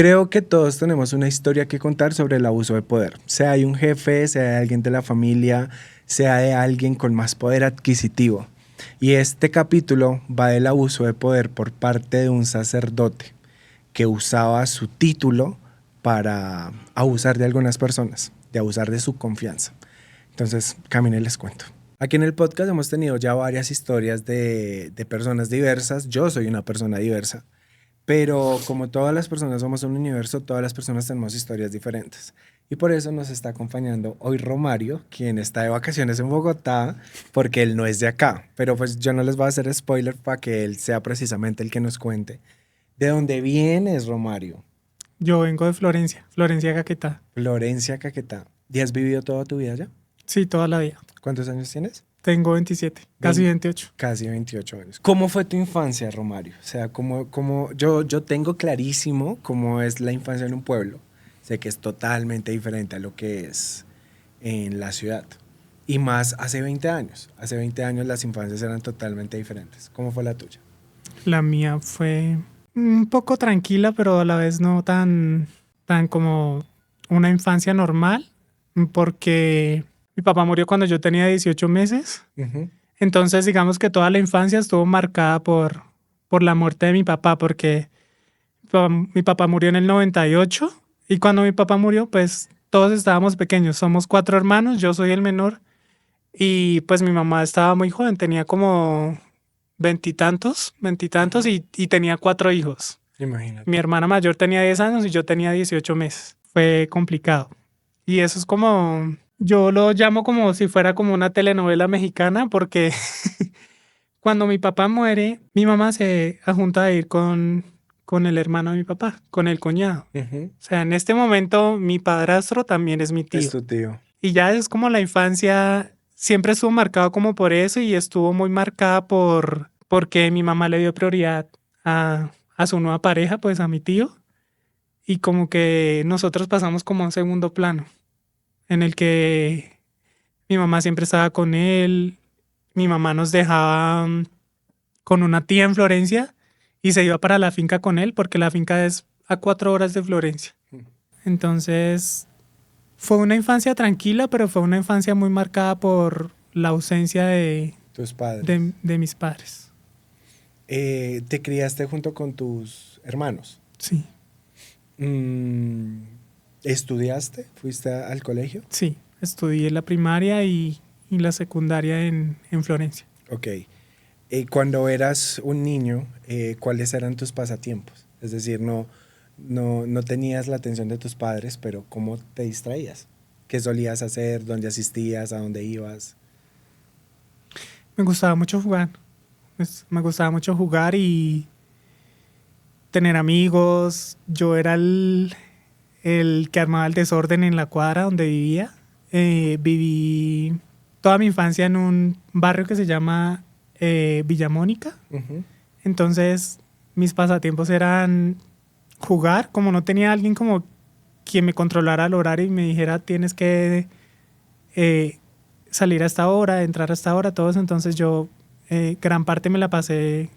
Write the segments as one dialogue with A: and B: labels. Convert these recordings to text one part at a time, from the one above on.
A: Creo que todos tenemos una historia que contar sobre el abuso de poder, sea de un jefe, sea de alguien de la familia, sea de alguien con más poder adquisitivo. Y este capítulo va del abuso de poder por parte de un sacerdote que usaba su título para abusar de algunas personas, de abusar de su confianza. Entonces, camine les cuento. Aquí en el podcast hemos tenido ya varias historias de personas diversas. Yo soy una persona diversa. Pero como todas las personas somos un universo, todas las personas tenemos historias diferentes. Y por eso nos está acompañando hoy Romario, quien está de vacaciones en Bogotá, porque él no es de acá. Pero pues yo no les voy a hacer spoiler para que él sea precisamente el que nos cuente. ¿De dónde vienes, Romario?
B: Yo vengo de Florencia, Florencia Caquetá.
A: Florencia, Caquetá. ¿Y has vivido toda tu vida allá?
B: Sí, toda la vida.
A: ¿Cuántos años tienes?
B: Tengo 27, casi 28.
A: Casi 28 años. ¿Cómo fue tu infancia, Romario? O sea, yo tengo clarísimo cómo es la infancia en un pueblo. Sé que es totalmente diferente a lo que es en la ciudad. Y más hace 20 años. Hace 20 años las infancias eran totalmente diferentes. ¿Cómo fue la tuya?
B: La mía fue un poco tranquila, pero a la vez no tan como una infancia normal, porque mi papá murió cuando yo tenía 18 meses. Entonces, digamos que toda la infancia estuvo marcada por la muerte de mi papá, porque mi papá murió en el 98 y cuando mi papá murió, pues todos estábamos pequeños. Somos 4 hermanos, yo soy el menor y pues mi mamá estaba muy joven, tenía como veintitantos y tenía 4 hijos.
A: Imagínate.
B: Mi hermana mayor tenía 10 años y yo tenía 18 meses. Fue complicado. Y eso es como, yo lo llamo como si fuera como una telenovela mexicana porque cuando mi papá muere, mi mamá se ajunta a ir con el hermano de mi papá, con el cuñado. O sea, en este momento mi padrastro también es mi tío.
A: Es tu tío.
B: Y ya es como la infancia, siempre estuvo marcado como por eso y estuvo muy marcada porque mi mamá le dio prioridad a su nueva pareja, pues a mi tío. Y como que nosotros pasamos como a un segundo plano, en el que mi mamá siempre estaba con él, mi mamá nos dejaba con una tía en Florencia y se iba para la finca con él porque la finca es a 4 horas de Florencia. Entonces fue una infancia tranquila, pero fue una infancia muy marcada por la ausencia
A: Tus padres.
B: de mis padres.
A: ¿Te criaste junto con tus hermanos?
B: Sí,
A: ¿Estudiaste? ¿Fuiste al colegio?
B: sí. Estudié la primaria y la secundaria en Florencia.
A: Ok. Cuando eras un niño, ¿cuáles eran tus pasatiempos? Es decir, no tenías la atención de tus padres, pero ¿cómo te distraías? ¿Qué solías hacer? ¿Dónde asistías? ¿A dónde ibas?
B: Me gustaba mucho jugar. Me gustaba mucho jugar y tener amigos. Yo era el que armaba el desorden en la cuadra donde vivía. Viví toda mi infancia en un barrio que se llama Villamónica. Entonces mis pasatiempos eran jugar, como no tenía alguien como quien me controlara el horario y me dijera tienes que salir a esta hora, entrar a esta hora, todo eso. Entonces yo gran parte me la pasé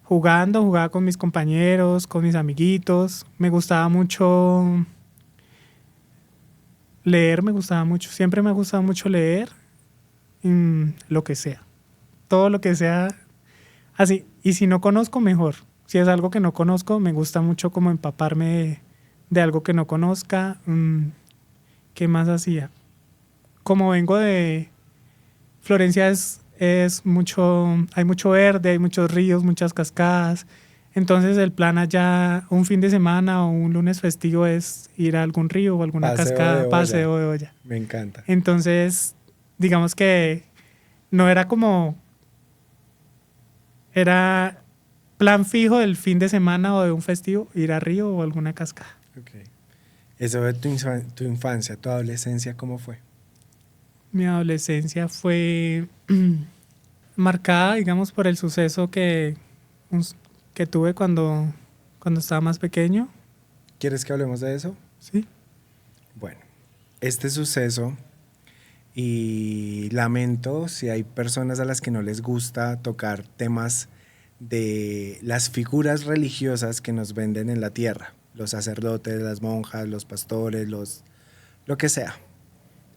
B: jugaba con mis compañeros, con mis amiguitos. Me gustaba mucho leer, siempre me ha gustado mucho leer, lo que sea, todo lo que sea así. Y si no conozco, mejor. Si es algo que no conozco, me gusta mucho como empaparme de algo que no conozca. ¿Qué más hacía? Como vengo de Florencia es mucho, hay mucho verde, hay muchos ríos, muchas cascadas. Entonces el plan allá un fin de semana o un lunes festivo es ir a algún río o alguna
A: Paseo
B: cascada,
A: de olla.
B: paseo de olla.
A: Me encanta.
B: Entonces, digamos que no era como, era plan fijo del fin de semana o de un festivo, ir a río o alguna cascada.
A: Okay. Eso de tu infancia, tu adolescencia, ¿cómo fue?
B: Mi adolescencia fue marcada, digamos, por el suceso que tuve cuando estaba más pequeño.
A: ¿Quieres que hablemos de eso?
B: Sí.
A: Bueno, este suceso, y lamento si hay personas a las que no les gusta tocar temas de las figuras religiosas que nos venden en la tierra. los sacerdotes, las monjas, los pastores, lo que sea.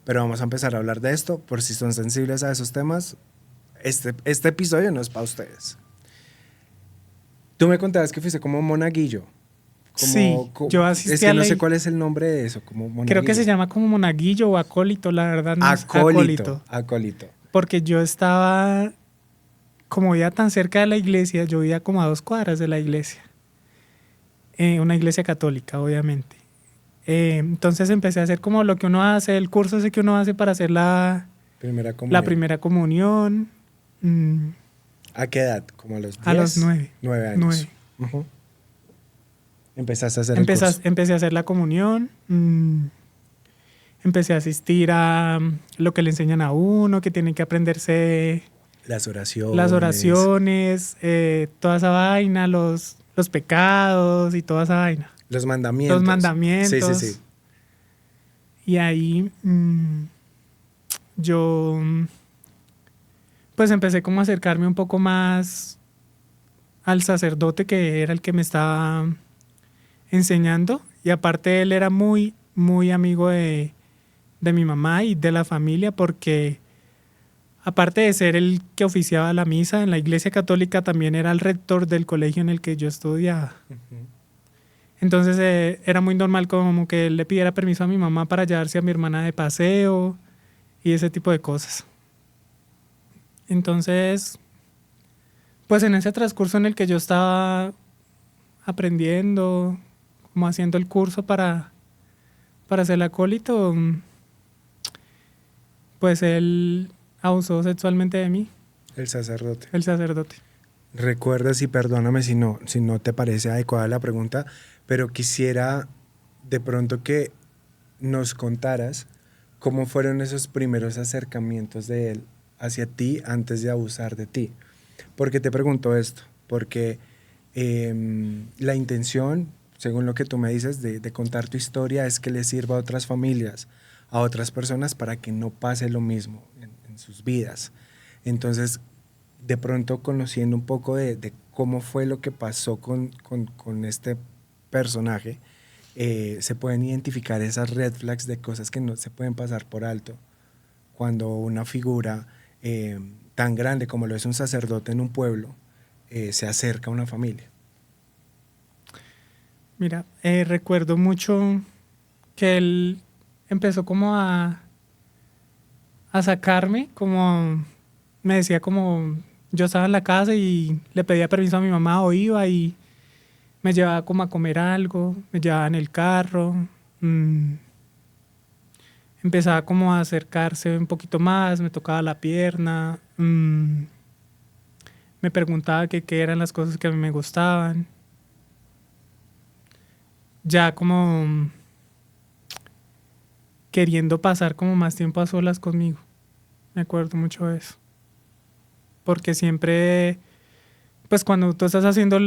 A: Pero vamos a empezar a hablar de esto, por si son sensibles a esos temas. Este episodio no es para ustedes. Tú me contabas que fuiste como monaguillo.
B: Sí, yo asistí
A: es que
B: a
A: no
B: la
A: sé cuál es el nombre de eso, como monaguillo.
B: creo que se llama como monaguillo o acólito, la verdad no es
A: Acólito.
B: porque yo estaba, como vivía tan cerca de la iglesia, yo vivía como a 2 cuadras de la iglesia. Una iglesia católica, obviamente. Entonces empecé a hacer como lo que uno hace, el curso ese que uno hace para hacer la primera comunión.
A: ¿A qué edad? ¿Como a los 10?
B: A los 9.
A: 9 años.
B: 9.
A: Uh-huh. Empezaste a hacer el curso.
B: Empecé a hacer la comunión. Empecé a asistir a lo que le enseñan a uno, que tiene que aprenderse
A: las oraciones,
B: toda esa vaina, los pecados y toda esa vaina.
A: Los mandamientos. Sí.
B: Y ahí yo pues empecé como a acercarme un poco más al sacerdote que era el que me estaba enseñando. Y aparte él era muy, muy amigo de mi mamá y de la familia, porque aparte de ser el que oficiaba la misa en la iglesia católica, también era el rector del colegio en el que yo estudiaba. Uh-huh. Entonces era muy normal como que él le pidiera permiso a mi mamá para llevarse a mi hermana de paseo y ese tipo de cosas. Entonces, pues en ese transcurso en el que yo estaba aprendiendo, como haciendo el curso para ser acólito, pues él abusó sexualmente de mí.
A: El sacerdote. ¿Recuerdas, y perdóname si no te parece adecuada la pregunta, pero quisiera de pronto que nos contaras cómo fueron esos primeros acercamientos de él hacia ti antes de abusar de ti? ¿Por qué te pregunto esto? Porque la intención, según lo que tú me dices, de contar tu historia es que le sirva a otras familias, a otras personas, para que no pase lo mismo en sus vidas. Entonces, de pronto, conociendo un poco de cómo fue lo que pasó con este personaje, se pueden identificar esas red flags de cosas que no se pueden pasar por alto cuando una figura tan grande como lo es un sacerdote en un pueblo se acerca a una familia.
B: Mira, recuerdo mucho que él empezó como a sacarme, como me decía, como yo estaba en la casa y le pedía permiso a mi mamá o iba y me llevaba como a comer algo, me llevaba en el carro, empezaba como a acercarse un poquito más, me tocaba la pierna, me preguntaba qué eran las cosas que a mí me gustaban. Ya como queriendo pasar como más tiempo a solas conmigo. Me acuerdo mucho de eso. Porque siempre, pues cuando tú estás haciendo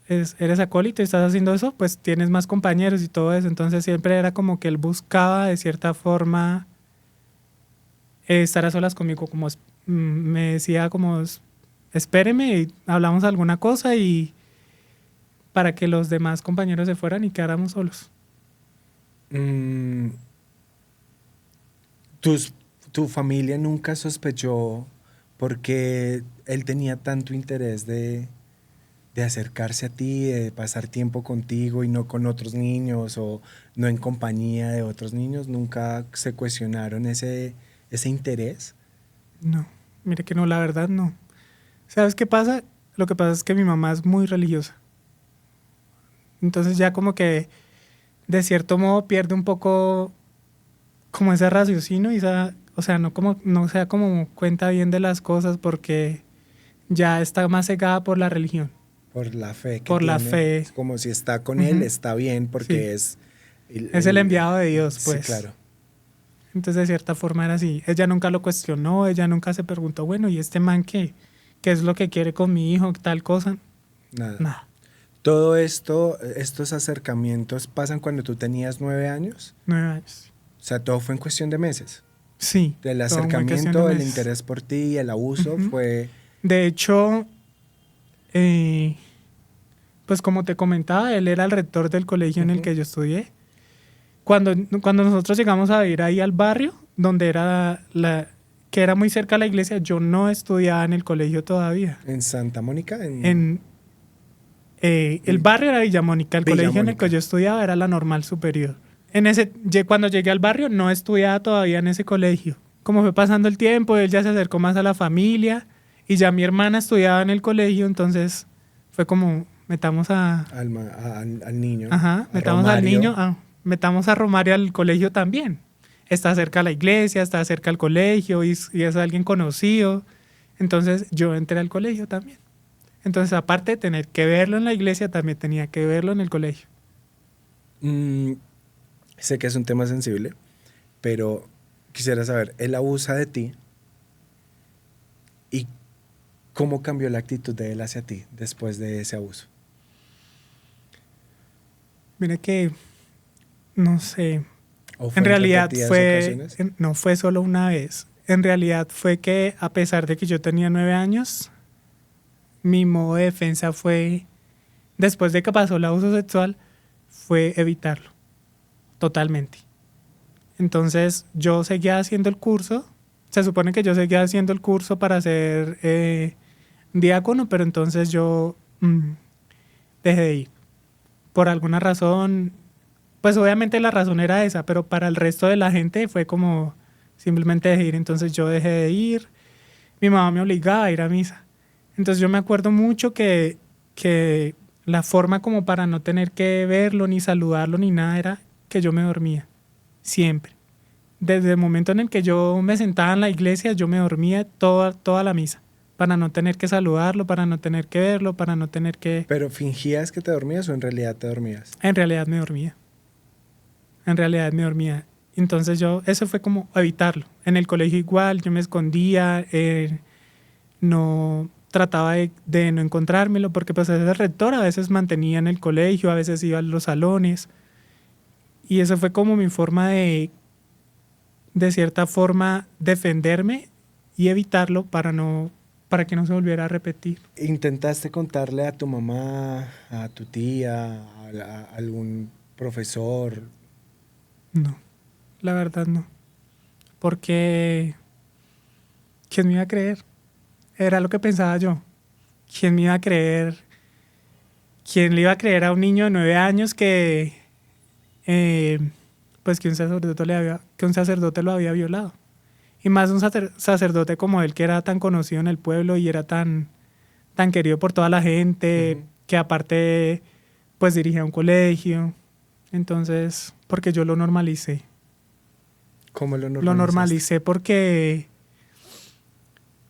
B: eres acólito y estás haciendo eso, pues tienes más compañeros y todo eso. Entonces siempre era como que él buscaba de cierta forma estar a solas conmigo. Como me decía como, espéreme y hablamos alguna cosa y para que los demás compañeros se fueran y quedáramos solos.
A: ¿Tu familia nunca sospechó porque él tenía tanto interés de acercarse a ti, de pasar tiempo contigo y no con otros niños o no en compañía de otros niños? ¿Nunca se cuestionaron ese interés?
B: No, mire que no, la verdad no. ¿Sabes qué pasa? Lo que pasa es que mi mamá es muy religiosa. Entonces ya como que de cierto modo pierde un poco como ese raciocinio y o sea, no se da como cuenta bien de las cosas porque ya está más cegada por la religión.
A: Por la fe.
B: La fe.
A: Es como si está con él, está bien porque
B: sí. Es el enviado de Dios, pues.
A: Sí, claro.
B: Entonces, de cierta forma era así. Ella nunca lo cuestionó, ella nunca se preguntó, bueno, ¿y este man qué es lo que quiere con mi hijo? Tal cosa. Nada.
A: Todo estos acercamientos pasan cuando tú tenías 9 años.
B: 9 años.
A: O sea, todo fue en cuestión de meses.
B: Sí.
A: El acercamiento, el interés por ti, el abuso fue...
B: De hecho, pues pues como te comentaba, él era el rector del colegio en el que yo estudié. Cuando nosotros llegamos a ir ahí al barrio, donde que era muy cerca de la iglesia, yo no estudiaba en el colegio todavía.
A: ¿En Santa Mónica?
B: El barrio era Villamónica, el colegio en el
A: Villamónica.
B: que yo estudiaba era la Normal Superior. Cuando llegué al barrio no estudiaba todavía en ese colegio. Como fue pasando el tiempo, él ya se acercó más a la familia y ya mi hermana estudiaba en el colegio, entonces fue como metamos
A: Al niño.
B: ajá,
A: a
B: metamos al
A: Romario.
B: niño, metamos a Romario al colegio también. Está cerca a la iglesia, está cerca al colegio y es alguien conocido. Entonces yo entré al colegio también. Entonces, aparte de tener que verlo en la iglesia, también tenía que verlo en el colegio.
A: Sé que es un tema sensible, pero quisiera saber, ¿él abusa de ti? ¿Y cómo cambió la actitud de él hacia ti después de ese abuso?
B: Mira que, no sé,
A: ¿O
B: en realidad
A: repetidas
B: fue,
A: ocasiones?
B: no fue solo una vez. En realidad fue que a pesar de que yo tenía 9 años, mi modo de defensa fue, después de que pasó el abuso sexual, fue evitarlo, totalmente. Entonces yo seguía haciendo el curso, se supone que yo seguía haciendo el curso para ser diácono, pero entonces yo dejé de ir. Por alguna razón, pues obviamente la razón era esa, pero para el resto de la gente fue como simplemente dejé de ir. Entonces yo dejé de ir, mi mamá me obligaba a ir a misa. Entonces yo me acuerdo mucho que la forma como para no tener que verlo, ni saludarlo, ni nada, era que yo me dormía, siempre. Desde el momento en el que yo me sentaba en la iglesia, yo me dormía toda la misa, para no tener que saludarlo, para no tener que verlo, para no tener que...
A: ¿Pero fingías que te dormías o en realidad te dormías?
B: En realidad me dormía. En realidad me dormía. Entonces eso fue como evitarlo. En el colegio igual, yo me escondía, no trataba de no encontrármelo, porque pues ese rector a veces mantenía en el colegio, a veces iba a los salones. Y eso fue como mi forma de cierta forma, defenderme y evitarlo para que no se volviera a repetir.
A: ¿Intentaste contarle a tu mamá, a tu tía, a algún profesor?
B: No, la verdad no. Porque, ¿quién me iba a creer? Era lo que pensaba yo. ¿Quién me iba a creer? ¿Quién le iba a creer a un niño de 9 años pues que un sacerdote lo había violado? Y más un sacerdote como él, que era tan conocido en el pueblo y era tan querido por toda la gente, que aparte pues dirigía un colegio. Entonces, porque yo lo normalicé.
A: ¿Cómo lo
B: Lo
A: normalizaste?
B: normalicé porque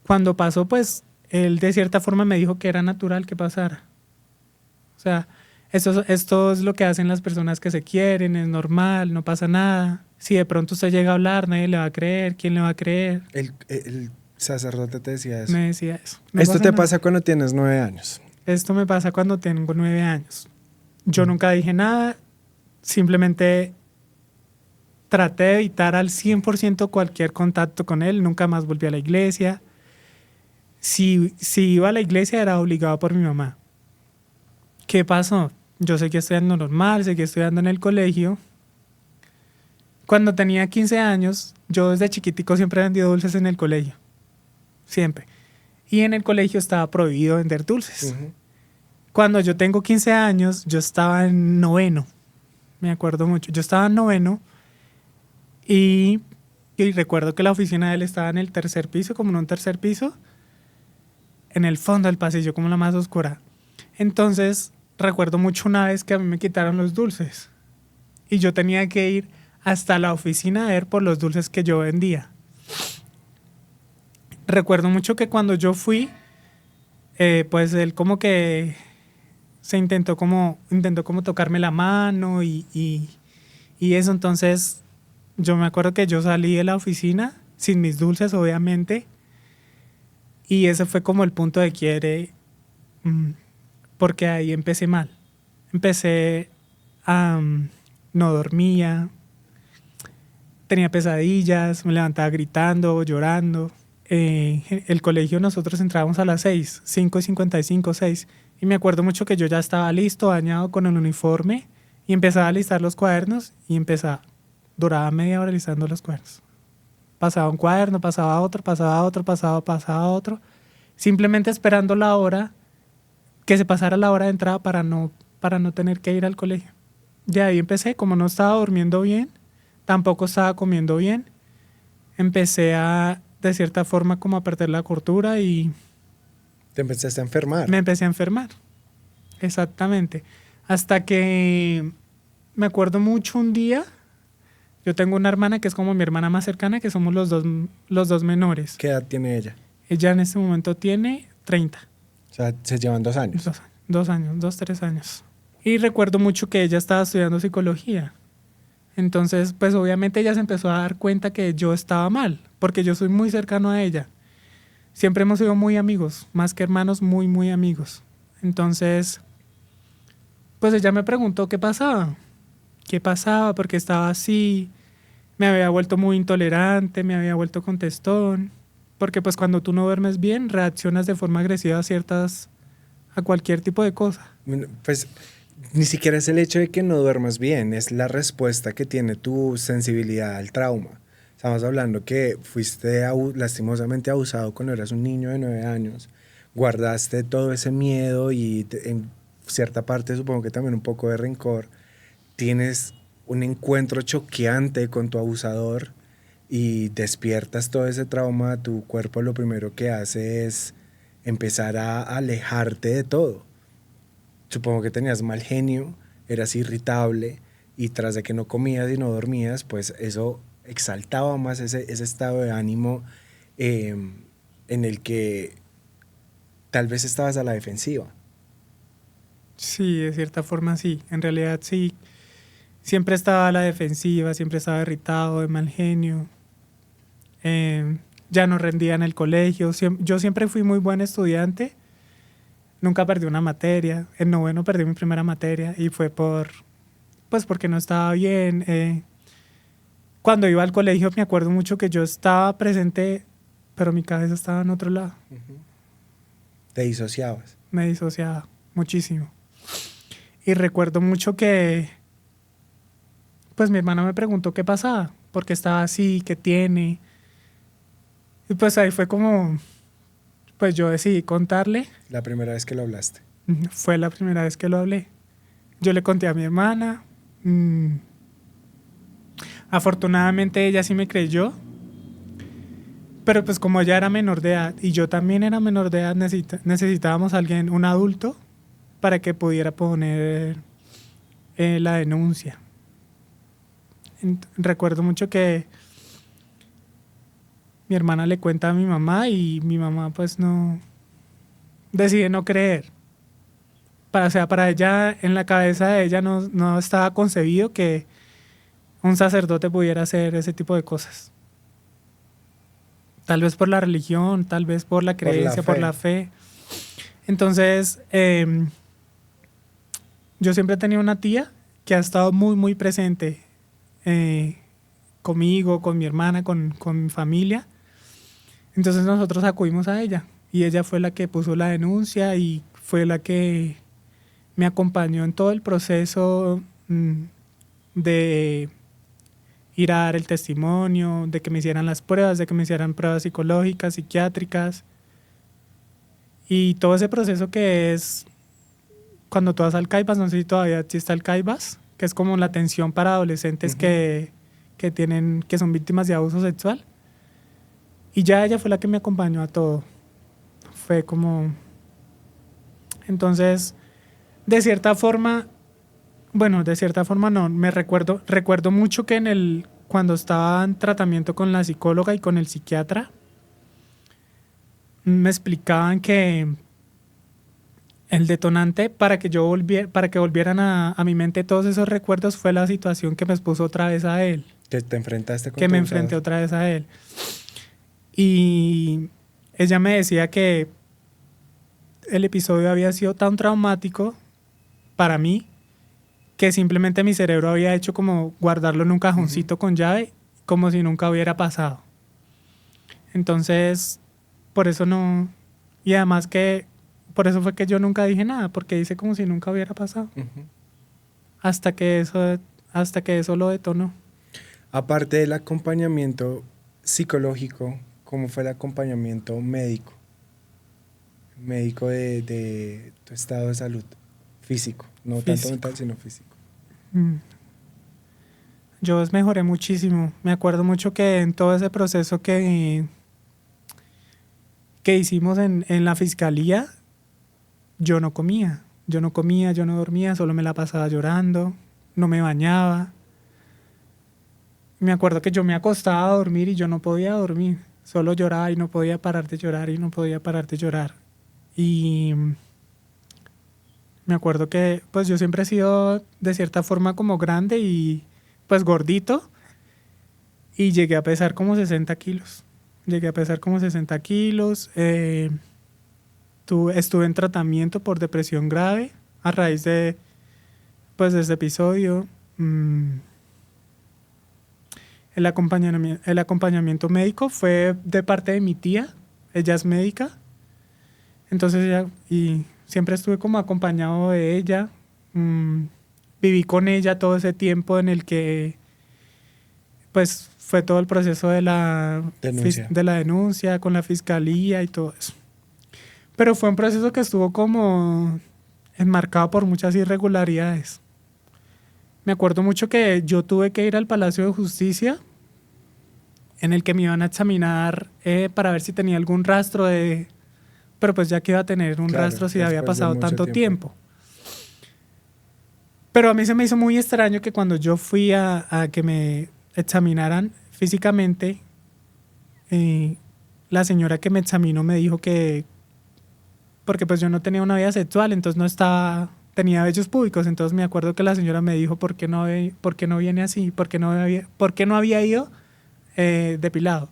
B: cuando pasó, pues él de cierta forma me dijo que era natural que pasara. O sea, esto es lo que hacen las personas que se quieren, es normal, no pasa nada. Si de pronto usted llega a hablar, nadie le va a creer. ¿Quién le va a creer?
A: El sacerdote te decía eso.
B: Me decía eso. No
A: Esto te
B: nada.
A: pasa cuando tienes 9 años.
B: Esto me pasa cuando tengo 9 años. Yo nunca dije nada, simplemente traté de evitar al 100% cualquier contacto con él, nunca más volví a la iglesia. Si iba a la iglesia era obligado por mi mamá. ¿Qué pasó? Yo seguí estudiando normal, seguí estudiando en el colegio. Cuando tenía 15 años, yo desde chiquitico siempre he vendido dulces en el colegio. Siempre. Y en el colegio estaba prohibido vender dulces. Cuando yo tengo 15 años, yo estaba en noveno. Me acuerdo mucho. Yo estaba en noveno y recuerdo que la oficina de él estaba en el tercer piso, como en un tercer piso, en el fondo del pasillo, como la más oscura. Entonces, recuerdo mucho una vez que a mí me quitaron los dulces y yo tenía que ir hasta la oficina de él por los dulces que yo vendía. Recuerdo mucho que cuando yo fui, pues él como que intentó como tocarme la mano y eso. Entonces yo me acuerdo que yo salí de la oficina sin mis dulces, obviamente, y ese fue como el punto de quiebre, porque ahí empecé mal. Empecé a no dormía, tenía pesadillas, me levantaba gritando, llorando. El colegio nosotros entrábamos a las 6, 5:55, 6, Y me acuerdo mucho que yo ya estaba listo, bañado con el uniforme, y empezaba a listar los cuadernos y duraba media hora listando los cuadernos. Pasaba un cuaderno, pasaba otro, pasaba otro, simplemente esperando la hora, que se pasara la hora de entrada para no tener que ir al colegio. De ahí empecé, como no estaba durmiendo bien, tampoco estaba comiendo bien, empecé de cierta forma, como a perder la cordura y
A: Te empezaste a enfermar.
B: me empecé a enfermar. Exactamente. Hasta que me acuerdo mucho un día, yo tengo una hermana que es como mi hermana más cercana, que somos los dos menores.
A: ¿Qué edad tiene ella?
B: Ella en este momento tiene 30.
A: O sea, se llevan 2 años.
B: 3 años. Y recuerdo mucho que ella estaba estudiando psicología. Entonces, pues obviamente ella se empezó a dar cuenta que yo estaba mal, porque yo soy muy cercano a ella. Siempre hemos sido muy amigos, más que hermanos, muy, muy amigos. Entonces, pues ella me preguntó qué pasaba. ¿Qué pasaba? Porque estaba así. Me había vuelto muy intolerante, me había vuelto contestón. Porque pues cuando tú no duermes bien, reaccionas de forma agresiva a cualquier tipo de cosa.
A: Pues ni siquiera es el hecho de que no duermas bien, es la respuesta que tiene tu sensibilidad al trauma. Estamos hablando que fuiste lastimosamente abusado cuando eras un niño de 9 años, guardaste todo ese miedo y en cierta parte supongo que también un poco de rencor, tienes un encuentro choqueante con tu abusador y despiertas todo ese trauma, tu cuerpo lo primero que hace es empezar a alejarte de todo. Supongo que tenías mal genio, eras irritable y tras de que no comías y no dormías, pues eso exaltaba más ese estado de ánimo en el que tal vez estabas a la defensiva.
B: Sí, de cierta forma sí. En realidad sí. Siempre estaba a la defensiva, siempre estaba irritado, de mal genio. Ya no rendía en el colegio. Yo siempre fui muy buen estudiante. Nunca perdí una materia. En noveno perdí mi primera materia y fue porque no estaba bien. Cuando iba al colegio me acuerdo mucho que yo estaba presente, pero mi cabeza estaba en otro lado.
A: Te disociabas.
B: Me disociaba muchísimo. Y recuerdo mucho que pues mi hermana me preguntó qué pasaba, por qué estaba así, qué tiene. Y pues ahí fue como, pues yo decidí contarle.
A: La primera vez que lo hablaste.
B: Fue la primera vez que lo hablé. Yo le conté a mi hermana. Afortunadamente ella sí me creyó. Pero pues como ella era menor de edad y yo también era menor de edad, necesitábamos a alguien, un adulto, para que pudiera poner la denuncia. Recuerdo mucho que mi hermana le cuenta a mi mamá y mi mamá pues decide no creer. O sea, para ella, en la cabeza de ella no estaba concebido que un sacerdote pudiera hacer ese tipo de cosas. Tal vez por la religión, tal vez por la creencia, por la fe. Entonces, yo siempre he tenido una tía que ha estado muy, muy presente conmigo, con mi hermana, con mi familia. Entonces nosotros acudimos a ella y ella fue la que puso la denuncia y fue la que me acompañó en todo el proceso de ir a dar el testimonio, de que me hicieran las pruebas, de que me hicieran pruebas psicológicas, psiquiátricas y todo ese proceso que es cuando tú vas al CAIBAS, no sé si todavía existe el CAIBAS, que es como la atención para adolescentes que son víctimas de abuso sexual. Y ya ella fue la que me acompañó a todo. Fue como... Entonces, de cierta forma no, recuerdo mucho que cuando estaba en tratamiento con la psicóloga y con el psiquiatra, me explicaban que el detonante para que volvieran a mi mente todos esos recuerdos fue la situación que me expuso otra vez a él.
A: Que te enfrentaste con
B: Que me enfrenté otra vez a él. Y ella me decía que el episodio había sido tan traumático para mí que simplemente mi cerebro había hecho como guardarlo en un cajoncito con llave, como si nunca hubiera pasado. Entonces, por eso no... Y además que por eso fue que yo nunca dije nada, porque hice como si nunca hubiera pasado.
A: Ujú.
B: Hasta que eso lo detonó.
A: Aparte del acompañamiento psicológico, ¿cómo fue el acompañamiento médico? Médico de tu estado de salud físico, no tanto
B: Físico.
A: mental, sino físico.
B: Mm. Yo mejoré muchísimo. Me acuerdo mucho que en todo ese proceso que hicimos en la fiscalía, yo no comía. Yo no comía, yo no dormía, solo me la pasaba llorando, no me bañaba. Me acuerdo que yo me acostaba a dormir y yo no podía dormir. Solo lloraba y no podía parar de llorar y no podía parar de llorar. Y me acuerdo que pues yo siempre he sido de cierta forma como grande y pues gordito y llegué a pesar como 60 kilos. Llegué a pesar como 60 kilos. Estuve en tratamiento por depresión grave a raíz de ese episodio. El acompañamiento médico fue de parte de mi tía. Ella es médica. Entonces y siempre estuve como acompañado de ella. Viví con ella todo ese tiempo en el que pues fue todo el proceso
A: Denuncia.
B: de la denuncia con la fiscalía y todo eso. Pero fue un proceso que estuvo como enmarcado por muchas irregularidades. Me acuerdo mucho que yo tuve que ir al Palacio de Justicia en el que me iban a examinar para ver si tenía algún rastro de... Pero pues ya que iba a tener un
A: Claro,
B: rastro si había
A: después de
B: pasado
A: mucho
B: tanto tiempo. Pero a mí se me hizo muy extraño que cuando yo fui a que me examinaran físicamente, la señora que me examinó me dijo que... Porque pues yo no tenía una vida sexual, entonces no estaba... Tenía vellos públicos, entonces me acuerdo que la señora me dijo por qué no viene así, por qué no había ido depilado.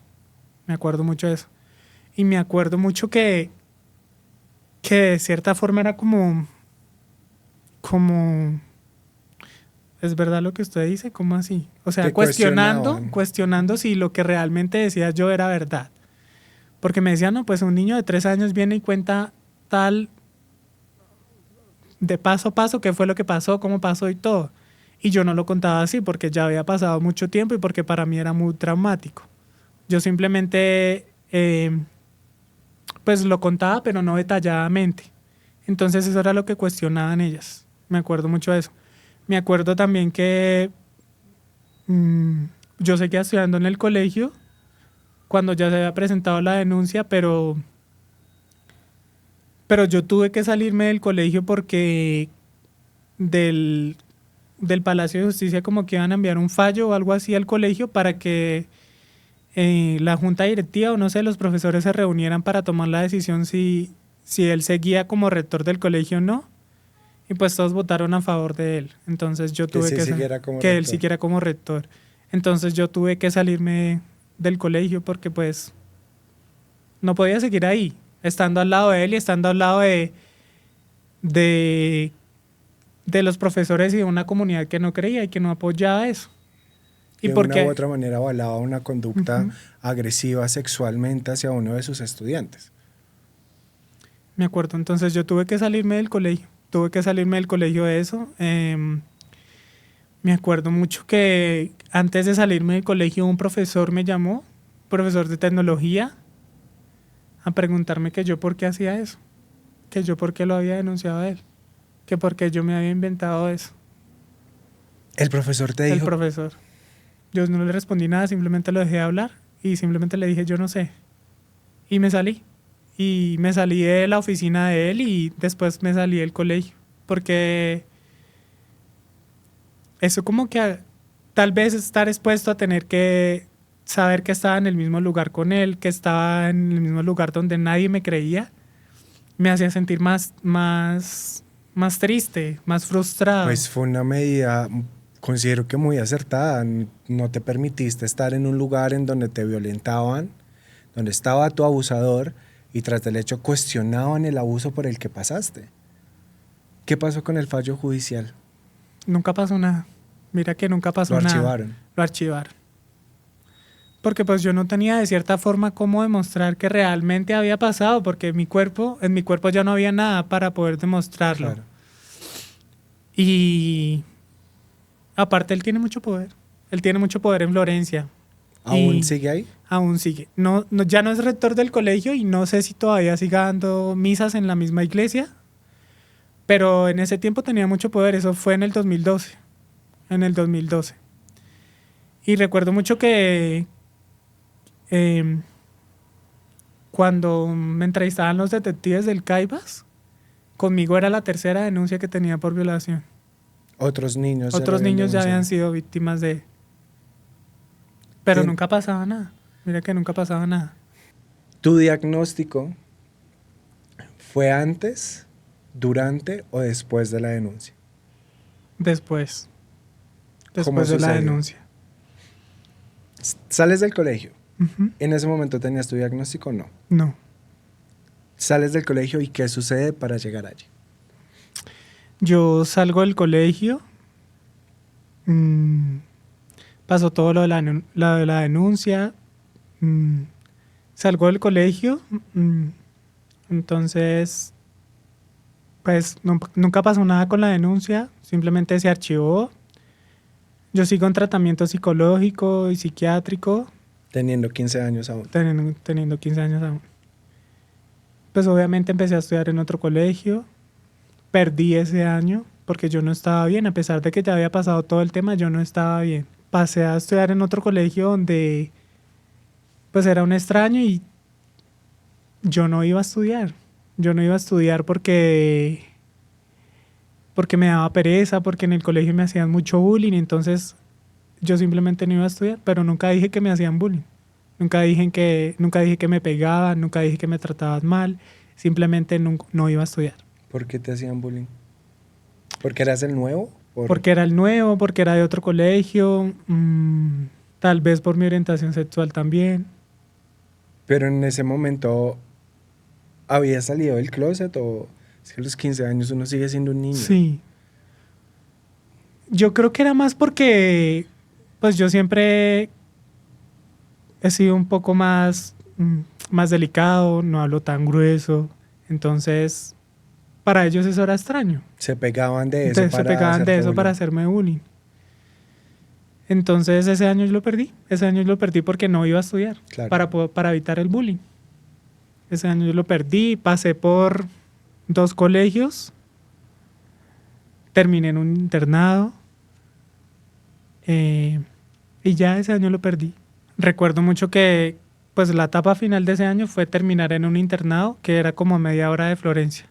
B: Me acuerdo mucho de eso. Y me acuerdo mucho que de cierta forma era como, ¿es verdad lo que usted dice? ¿Cómo así? O sea,
A: Te cuestionaban.
B: cuestionando si lo que realmente decía yo era verdad. Porque me decían, no, pues un niño de 3 años viene y cuenta tal de paso a paso qué fue lo que pasó, cómo pasó y todo. Y yo no lo contaba así porque ya había pasado mucho tiempo y porque para mí era muy traumático. Yo simplemente pues lo contaba, pero no detalladamente. Entonces eso era lo que cuestionaban ellas. Me acuerdo mucho de eso. Me acuerdo también que mm, yo seguía estudiando en el colegio cuando ya se había presentado la denuncia, pero yo tuve que salirme del colegio porque del, del Palacio de Justicia como que iban a enviar un fallo o algo así al colegio para que la junta directiva o no sé, los profesores se reunieran para tomar la decisión si él seguía como rector del colegio o no. Y pues todos votaron a favor de él. Entonces yo
A: Que
B: tuve
A: sí siguiera como
B: que él
A: rector.
B: siguiera como rector. Entonces yo tuve que salirme del colegio porque pues no podía seguir ahí, estando al lado de él y estando al lado de, de los profesores y de una comunidad que no creía y que no apoyaba eso. Y
A: De una u
B: porque
A: otra manera avalaba una conducta
B: Ujú.
A: agresiva sexualmente hacia uno de sus estudiantes.
B: Me acuerdo, entonces yo tuve que salirme del colegio. Tuve que salirme del colegio de eso. Me acuerdo mucho que antes de salirme del colegio un profesor me llamó, profesor de tecnología, a preguntarme que yo por qué hacía eso, que yo por qué lo había denunciado a él, que por qué yo me había inventado eso.
A: El profesor te
B: El
A: dijo,
B: profesor. Yo no le respondí nada, simplemente lo dejé hablar y simplemente le dije yo no sé. Y me salí. Y me salí de la oficina de él y después me salí del colegio. Porque eso como que tal vez estar expuesto a tener que saber que estaba en el mismo lugar con él, que estaba en el mismo lugar donde nadie me creía, me hacía sentir más triste, más frustrado.
A: pues fue una medida, considero que muy acertada. No te permitiste estar en un lugar en donde te violentaban, donde estaba tu abusador y tras del hecho cuestionaban el abuso por el que pasaste. ¿Qué pasó con el fallo judicial?
B: Nunca pasó nada. Mira que nunca
A: Lo
B: pasó nada.
A: archivaron.
B: Lo archivaron. porque pues yo no tenía de cierta forma cómo demostrar que realmente había pasado, porque en mi cuerpo ya no había nada para poder demostrarlo.
A: Claro.
B: Y aparte él tiene mucho poder. Él tiene mucho poder en Florencia.
A: ¿Aún
B: Y
A: sigue ahí?
B: aún sigue. Ya no es rector del colegio y no sé si todavía siga dando misas en la misma iglesia, pero en ese tiempo tenía mucho poder. Eso fue en el 2012. En el 2012. Y recuerdo mucho que em, cuando me entrevistaban los detectives del CAIBAS, conmigo era la tercera denuncia que tenía por violación.
A: Otros niños.
B: Otros niños ya habían
A: denunciado.
B: sido víctimas de... Pero
A: Tien-
B: nunca pasaba nada. Mira que nunca pasaba nada.
A: ¿Tu diagnóstico fue antes, durante o después de la denuncia?
B: Después.
A: ¿Cómo
B: Después de la
A: sucedió?
B: denuncia.
A: Sales del colegio.
B: Ujú.
A: ¿En ese momento tenías tu diagnóstico o no?
B: No.
A: Sales del colegio y ¿qué sucede para llegar allí?
B: Yo salgo del colegio. mm, Pasó todo lo de la denuncia. mm, Salgo del colegio. Entonces, pues nunca pasó nada con la denuncia. Simplemente se archivó. Yo sigo en tratamiento psicológico y psiquiátrico,
A: Teniendo 15 años aún.
B: teniendo 15 años aún. Pues obviamente empecé a estudiar en otro colegio. Perdí ese año porque yo no estaba bien. A pesar de que ya había pasado todo el tema, yo no estaba bien. Pasé a estudiar en otro colegio donde pues era un extraño y yo no iba a estudiar. Yo no iba a estudiar porque me daba pereza, porque en el colegio me hacían mucho bullying, entonces yo simplemente no iba a estudiar, pero nunca dije que me hacían bullying. Nunca dije que me pegaban, nunca dije que me trataban mal, simplemente no iba a estudiar.
A: ¿Por qué te hacían bullying? ¿Porque eras el nuevo?
B: Porque era el nuevo, porque era de otro colegio, tal vez por mi orientación sexual también.
A: Pero en ese momento, ¿había salido del closet o es que a los 15 años uno sigue siendo un niño?
B: Sí. Yo creo que era más porque, pues yo siempre he sido un poco más delicado, no hablo tan grueso, entonces para ellos eso era extraño.
A: Se pegaban de eso
B: Entonces se
A: para
B: pegaban de
A: hacerte
B: eso para
A: bullying.
B: hacerme bullying. Entonces ese año yo lo perdí. Ese año yo lo perdí porque no iba a estudiar
A: Claro.
B: para evitar el bullying. Ese año yo lo perdí, pasé por 2 colegios, terminé en un internado y ya ese año lo perdí. Recuerdo mucho que pues la etapa final de ese año fue terminar en un internado que era como a media hora de Florencia.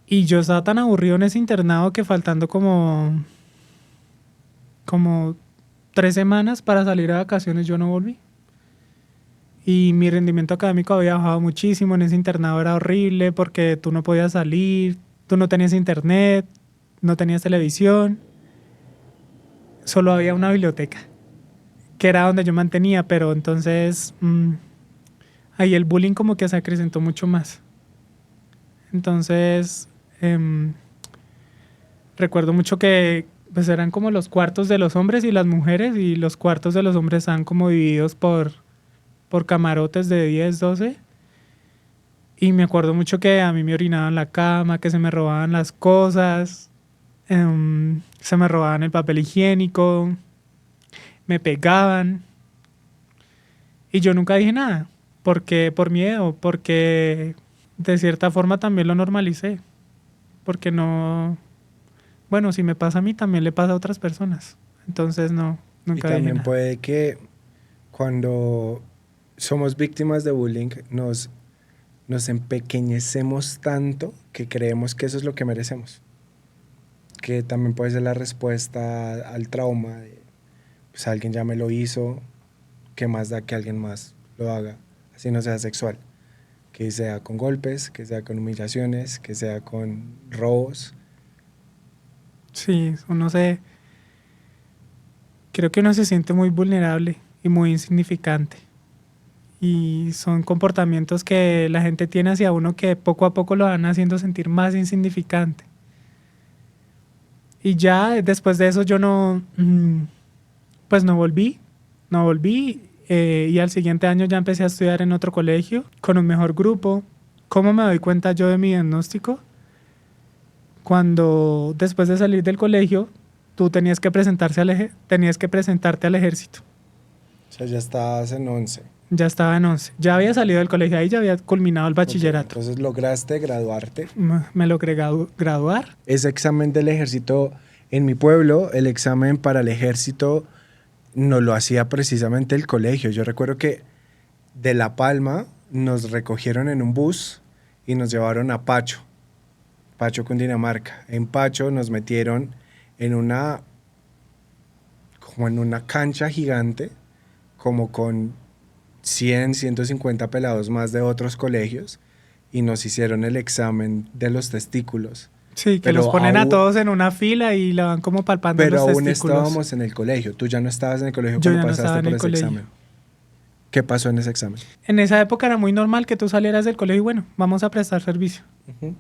B: Y yo estaba tan aburrido en ese internado que faltando como 3 semanas para salir a vacaciones yo no volví. Y mi rendimiento académico había bajado muchísimo. En ese internado era horrible porque tú no podías salir, tú no tenías internet, no tenías televisión. Solo había una biblioteca, que era donde yo mantenía, pero entonces ahí el bullying como que se acrecentó mucho más. Entonces, recuerdo mucho que pues eran como los cuartos de los hombres y las mujeres, y los cuartos de los hombres estaban como divididos por camarotes de 10, 12. Y me acuerdo mucho que a mí me orinaban la cama, que se me robaban las cosas, se me robaban el papel higiénico, me pegaban. Y yo nunca dije nada, porque por miedo, porque de cierta forma también lo normalicé. Porque no, bueno, si me pasa a mí, también le pasa a otras personas. Entonces no,
A: Y
B: nunca dije
A: también
B: nada.
A: puede que cuando somos víctimas de bullying nos empequeñecemos tanto que creemos que eso es lo que merecemos. Que también puede ser la respuesta al trauma de, pues alguien ya me lo hizo, ¿qué más da que alguien más lo haga? Así no sea sexual. Que sea con golpes, que sea con humillaciones, que sea con robos.
B: Sí, creo que uno se siente muy vulnerable y muy insignificante. Y son comportamientos que la gente tiene hacia uno que poco a poco lo van haciendo sentir más insignificante. Y ya después de eso yo pues no volví No volví y al siguiente año ya empecé a estudiar en otro colegio con un mejor grupo. ¿Cómo me doy cuenta yo de mi diagnóstico? Cuando después de salir del colegio, tú tenías que presentarte al ejército.
A: O sea, ya estabas en 11.
B: Ya estaba en 11. Ya había salido del colegio, ahí ya había culminado el bachillerato.
A: Entonces lograste graduarte.
B: Me logré graduar.
A: Ese examen del ejército, en mi pueblo, el examen para el ejército no lo hacía precisamente el colegio. Yo recuerdo que de La Palma nos recogieron en un bus y nos llevaron a Pacho, Cundinamarca. En Pacho nos metieron como en una cancha gigante, como con 100, 150 pelados más de otros colegios, y nos hicieron el examen de los testículos.
B: Sí, que los ponen a todos en una fila y la van como palpando los testículos.
A: Pero aún estábamos en el colegio. Tú ya no estabas en el colegio
B: Yo
A: cuando
B: ya no estaba
A: pasaste
B: en
A: por
B: el
A: ese
B: colegio.
A: examen. ¿Qué pasó en ese examen?
B: En esa época era muy normal que tú salieras del colegio y bueno, vamos a prestar servicio.
A: Ujú.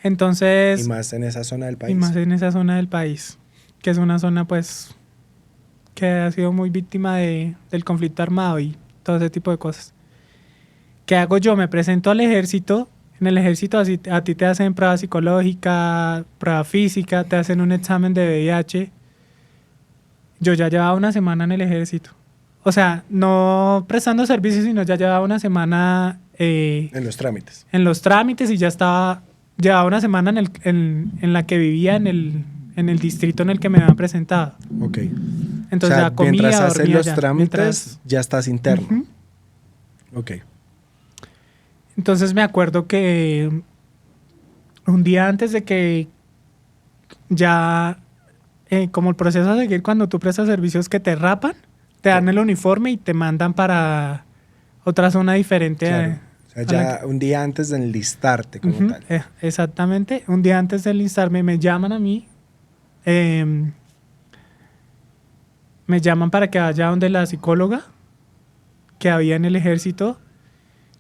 B: Entonces...
A: Y más en esa zona del país.
B: Y más en esa zona del país, que es una zona pues que ha sido muy víctima del conflicto armado y todo ese tipo de cosas. ¿Qué hago yo? Me presento al ejército. En el ejército a ti te hacen prueba psicológica, prueba física, te hacen un examen de VIH. Yo ya llevaba una semana en el ejército. O sea, no prestando servicios, sino ya llevaba una semana...
A: en los trámites.
B: En los trámites y ya llevaba una semana en la que vivía en el distrito en el que me habían presentado.
A: Ok.
B: Entonces
A: o sea,
B: ya comía,
A: mientras haces
B: dormía
A: los
B: ya,
A: trámites, ya estás interno.
B: Ujú.
A: Ok.
B: Entonces me acuerdo que un día antes de que ya, como el proceso a seguir cuando tú prestas servicios que te rapan, te dan el uniforme y te mandan para otra zona diferente.
A: Claro. O sea, ya un día antes de enlistarte como
B: Ujú,
A: tal.
B: exactamente. Un día antes de enlistarme me llaman a mí. Me llaman para que vaya donde la psicóloga que había en el ejército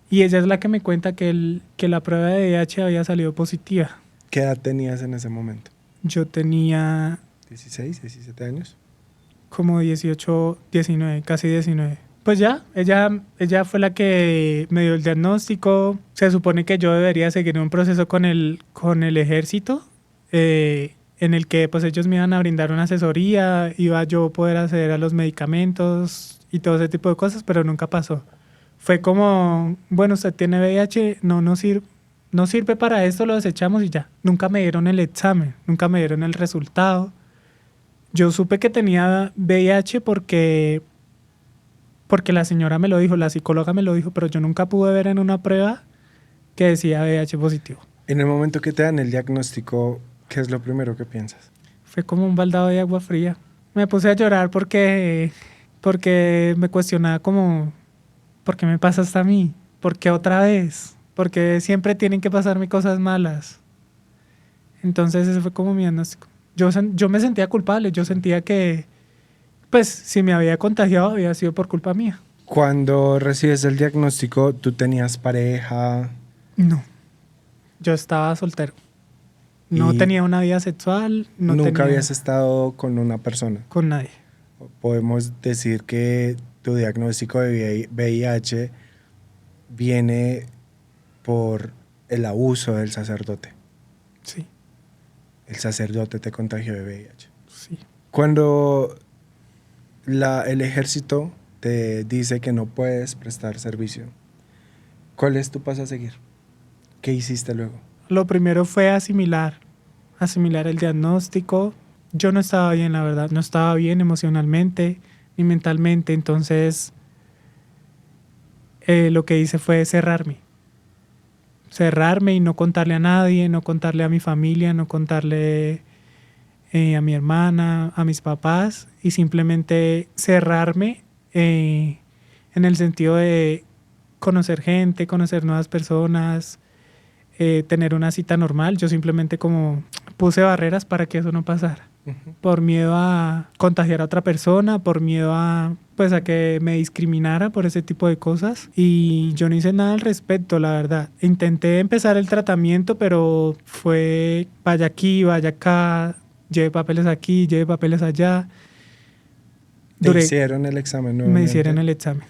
B: y ella es la que me cuenta que la prueba de VIH había salido positiva.
A: ¿Qué edad tenías en ese momento?
B: Yo tenía
A: 16, 17 años.
B: como 18, 19, casi 19. Pues ya, ella fue la que me dio el diagnóstico. Se supone que yo debería seguir un proceso con el ejército, en el que pues ellos me iban a brindar una asesoría, iba yo a poder acceder a los medicamentos y todo ese tipo de cosas, pero nunca pasó. Fue como, bueno, usted tiene VIH, no sirve para esto, lo desechamos y ya. Nunca me dieron el examen, nunca me dieron el resultado. Yo supe que tenía VIH porque la señora me lo dijo, la psicóloga me lo dijo, pero yo nunca pude ver en una prueba que decía VIH positivo.
A: En el momento que te dan el diagnóstico, ¿qué es lo primero que piensas?
B: Fue como un baldado de agua fría. Me puse a llorar porque me cuestionaba como, ¿por qué me pasa hasta a mí? ¿Por qué otra vez? ¿Por qué siempre tienen que pasarme cosas malas? Entonces ese fue como mi diagnóstico. Yo me sentía culpable, yo sentía que, pues, si me había contagiado había sido por culpa mía.
A: Cuando recibes el diagnóstico, ¿tú tenías pareja?
B: No, yo estaba soltero. No
A: ¿Y
B: tenía una vida sexual,
A: nunca habías estado con una persona?
B: Con nadie.
A: Podemos decir que tu diagnóstico de VIH viene por el abuso del sacerdote.
B: Sí,
A: El sacerdote te contagió de VIH.
B: sí.
A: Cuando el ejército te dice que no puedes prestar servicio, ¿cuál es tu paso a seguir? ¿Qué hiciste luego?
B: Lo primero fue asimilar el diagnóstico. Yo no estaba bien, la verdad, no estaba bien emocionalmente ni mentalmente, entonces lo que hice fue cerrarme y no contarle a nadie, no contarle a mi familia, no contarle a mi hermana, a mis papás y simplemente cerrarme en el sentido de conocer gente, conocer nuevas personas, tener una cita normal. Yo simplemente como puse barreras para que eso no pasara. Por miedo a contagiar a otra persona, por miedo a que me discriminara por ese tipo de cosas. Y yo no hice nada al respecto, la verdad. Intenté empezar el tratamiento, pero fue vaya aquí, vaya acá, lleve papeles aquí, lleve papeles allá.
A: ¿Te hicieron el examen nuevamente?
B: Me hicieron el examen.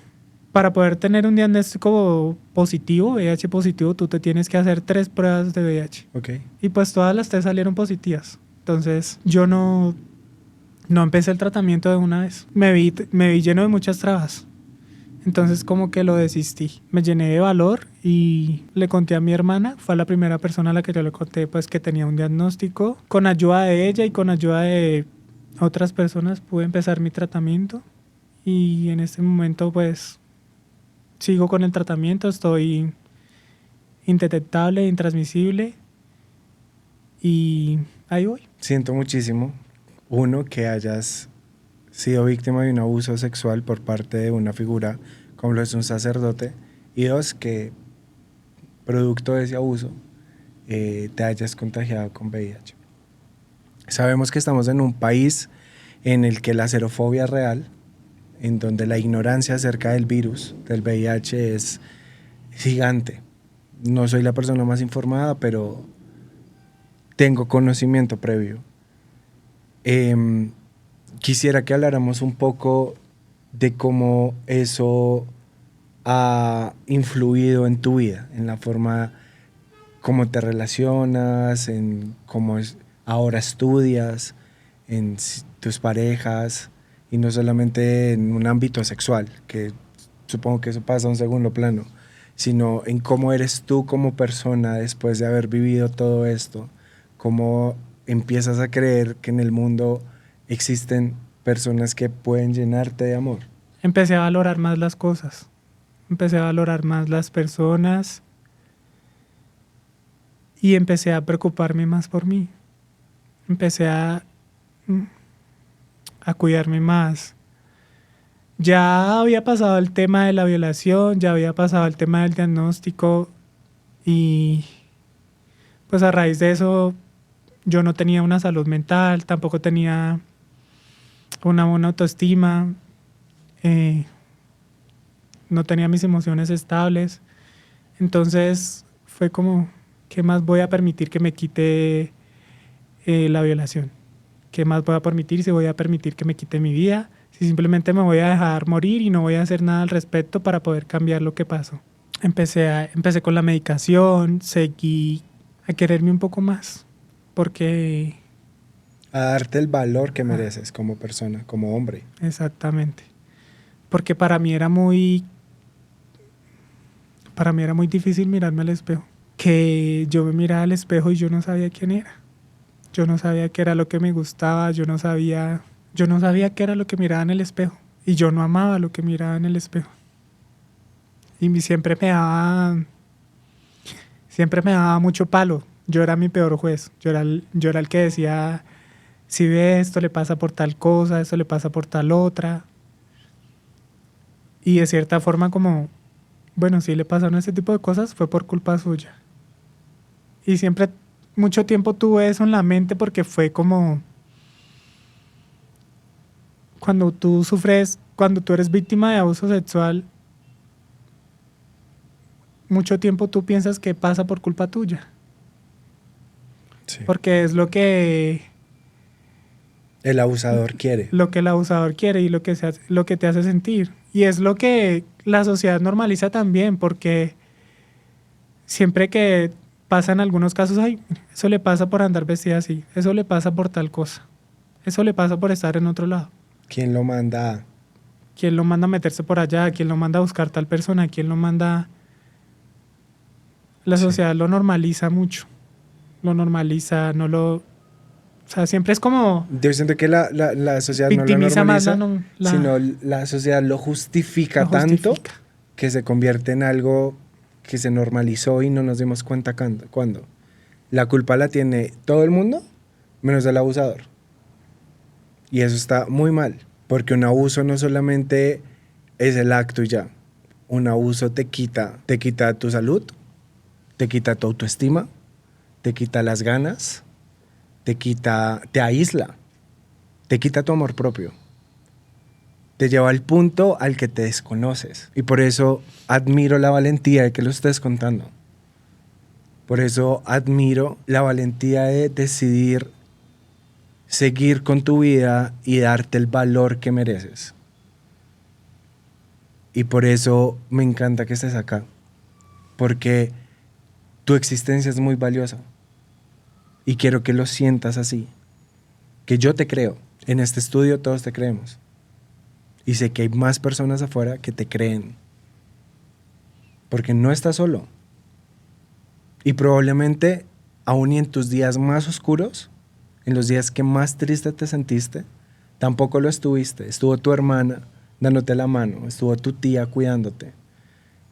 B: Para poder tener un diagnóstico positivo, VIH positivo, tú te tienes que hacer 3 pruebas de VIH.
A: Okay.
B: Y pues todas las 3 salieron positivas. Entonces yo no empecé el tratamiento de una vez. Me vi lleno de muchas trabas. Entonces como que lo desistí. Me llené de valor y le conté a mi hermana. Fue la primera persona a la que yo le conté pues que tenía un diagnóstico. Con ayuda de ella y con ayuda de otras personas pude empezar mi tratamiento. Y en este momento pues sigo con el tratamiento. Estoy indetectable, intransmisible. Y ahí voy.
A: Siento muchísimo, uno, que hayas sido víctima de un abuso sexual por parte de una figura como lo es un sacerdote, y 2, que producto de ese abuso te hayas contagiado con VIH. Sabemos que estamos en un país en el que la xerofobia es real, en donde la ignorancia acerca del virus, del VIH, es gigante. No soy la persona más informada, pero tengo conocimiento previo. Quisiera que habláramos un poco de cómo eso ha influido en tu vida, en la forma cómo te relacionas, en cómo ahora estudias, en tus parejas, y no solamente en un ámbito sexual, que supongo que eso pasa a un segundo plano, sino en cómo eres tú como persona después de haber vivido todo esto, cómo empiezas a creer que en el mundo existen personas que pueden llenarte de amor.
B: Empecé a valorar más las cosas. Empecé a valorar más las personas. Y empecé a preocuparme más por mí. Empecé a cuidarme más. Ya había pasado el tema de la violación, ya había pasado el tema del diagnóstico y pues a raíz de eso yo no tenía una salud mental, tampoco tenía una buena autoestima, no tenía mis emociones estables. Entonces fue como, ¿qué más voy a permitir que me quite la violación? ¿Qué más voy a permitir si voy a permitir que me quite mi vida? Si simplemente me voy a dejar morir y no voy a hacer nada al respecto para poder cambiar lo que pasó. Empecé con la medicación, seguí a quererme un poco más, porque...
A: A darte el valor que mereces como persona, como hombre.
B: Exactamente. Porque para mí era muy difícil mirarme al espejo. Que yo me miraba al espejo y yo no sabía quién era. Yo no sabía qué era lo que me gustaba, yo no sabía qué era lo que miraba en el espejo. Y yo no amaba lo que miraba en el espejo. Y siempre me daba mucho palo. Yo era mi peor juez. Yo era el que decía, si ve esto le pasa por tal cosa, esto le pasa por tal otra. Y de cierta forma como, bueno, si le pasaron ese tipo de cosas fue por culpa suya. Y siempre, mucho tiempo tuve eso en la mente porque fue como, cuando tú eres víctima de abuso sexual, mucho tiempo tú piensas que pasa por culpa tuya. Sí. Porque es lo que
A: el abusador quiere.
B: Lo que el abusador quiere y lo que te hace sentir. Y es lo que la sociedad normaliza también, porque siempre que pasan algunos casos, ay, eso le pasa por andar vestida así, eso le pasa por tal cosa, eso le pasa por estar en otro lado.
A: ¿Quién lo manda?
B: ¿Quién lo manda a meterse por allá? ¿Quién lo manda a buscar tal persona? ¿Quién lo manda? La sociedad lo normaliza mucho. Lo normaliza, no lo... O sea, siempre es como...
A: Yo siento que la sociedad no lo normaliza, sino la sociedad lo justifica tanto que se convierte en algo que se normalizó y no nos dimos cuenta cuándo. La culpa la tiene todo el mundo, menos el abusador. Y eso está muy mal, porque un abuso no solamente es el acto y ya. Un abuso te quita tu salud, te quita tu autoestima, te quita las ganas, te aísla, te quita tu amor propio. Te lleva al punto al que te desconoces. Y por eso admiro la valentía de que lo estés contando. Por eso admiro la valentía de decidir seguir con tu vida y darte el valor que mereces. Y por eso me encanta que estés acá, porque tu existencia es muy valiosa y quiero que lo sientas así, que yo te creo. En este estudio todos te creemos y sé que hay más personas afuera que te creen, porque no estás solo. Y probablemente aún y en tus días más oscuros, en los días que más triste te sentiste, tampoco lo estuviste. Estuvo tu hermana dándote la mano, estuvo tu tía cuidándote.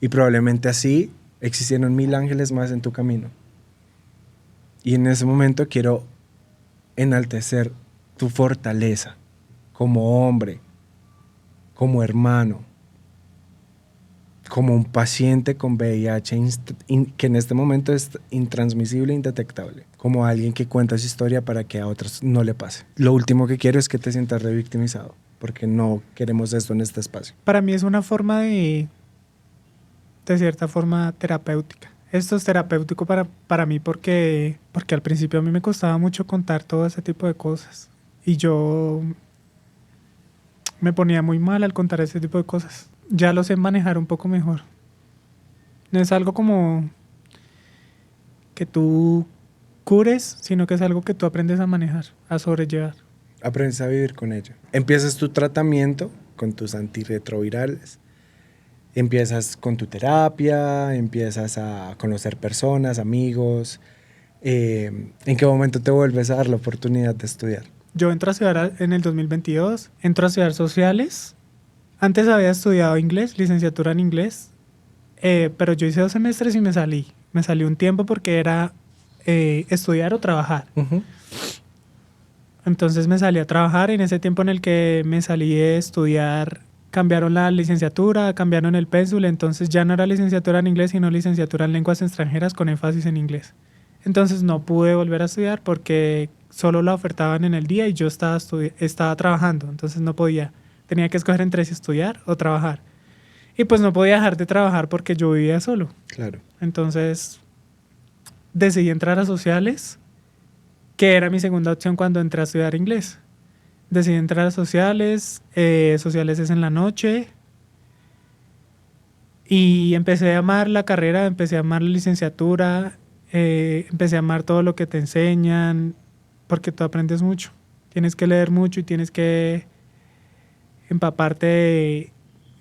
A: Y probablemente así existieron 1000 ángeles más en tu camino. Y en ese momento quiero enaltecer tu fortaleza como hombre, como hermano, como un paciente con VIH que en este momento es intransmisible e indetectable, como alguien que cuenta su historia para que a otros no le pase. Lo último que quiero es que te sientas revictimizado, porque no queremos esto en este espacio.
B: Para mí es una forma de cierta forma terapéutica. Esto es terapéutico para mí porque al principio a mí me costaba mucho contar todo ese tipo de cosas. Y yo me ponía muy mal al contar ese tipo de cosas. Ya lo sé manejar un poco mejor. No es algo como que tú cures, sino que es algo que tú aprendes a manejar, a sobrellevar.
A: Aprendes a vivir con ello. Empiezas tu tratamiento con tus antirretrovirales. Empiezas con tu terapia, empiezas a conocer personas, amigos. ¿En qué momento te vuelves a dar la oportunidad de estudiar?
B: Yo entro a estudiar en el 2022, entro a estudiar sociales. Antes había estudiado inglés, licenciatura en inglés, pero yo hice 2 semestres y me salí. Me salí un tiempo porque era estudiar o trabajar.
A: Uh-huh.
B: Entonces me salí a trabajar y en ese tiempo en el que me salí de estudiar cambiaron la licenciatura, cambiaron el pénsul, entonces ya no era licenciatura en inglés, sino licenciatura en lenguas extranjeras con énfasis en inglés. Entonces no pude volver a estudiar porque solo la ofertaban en el día y yo estaba trabajando, entonces no podía. Tenía que escoger entre si estudiar o trabajar. Y pues no podía dejar de trabajar porque yo vivía solo.
A: Claro.
B: Entonces decidí entrar a sociales, que era mi segunda opción cuando entré a estudiar inglés. Decidí entrar a sociales, sociales es en la noche, y empecé a amar la carrera, empecé a amar la licenciatura, empecé a amar todo lo que te enseñan, porque tú aprendes mucho. Tienes que leer mucho y tienes que empaparte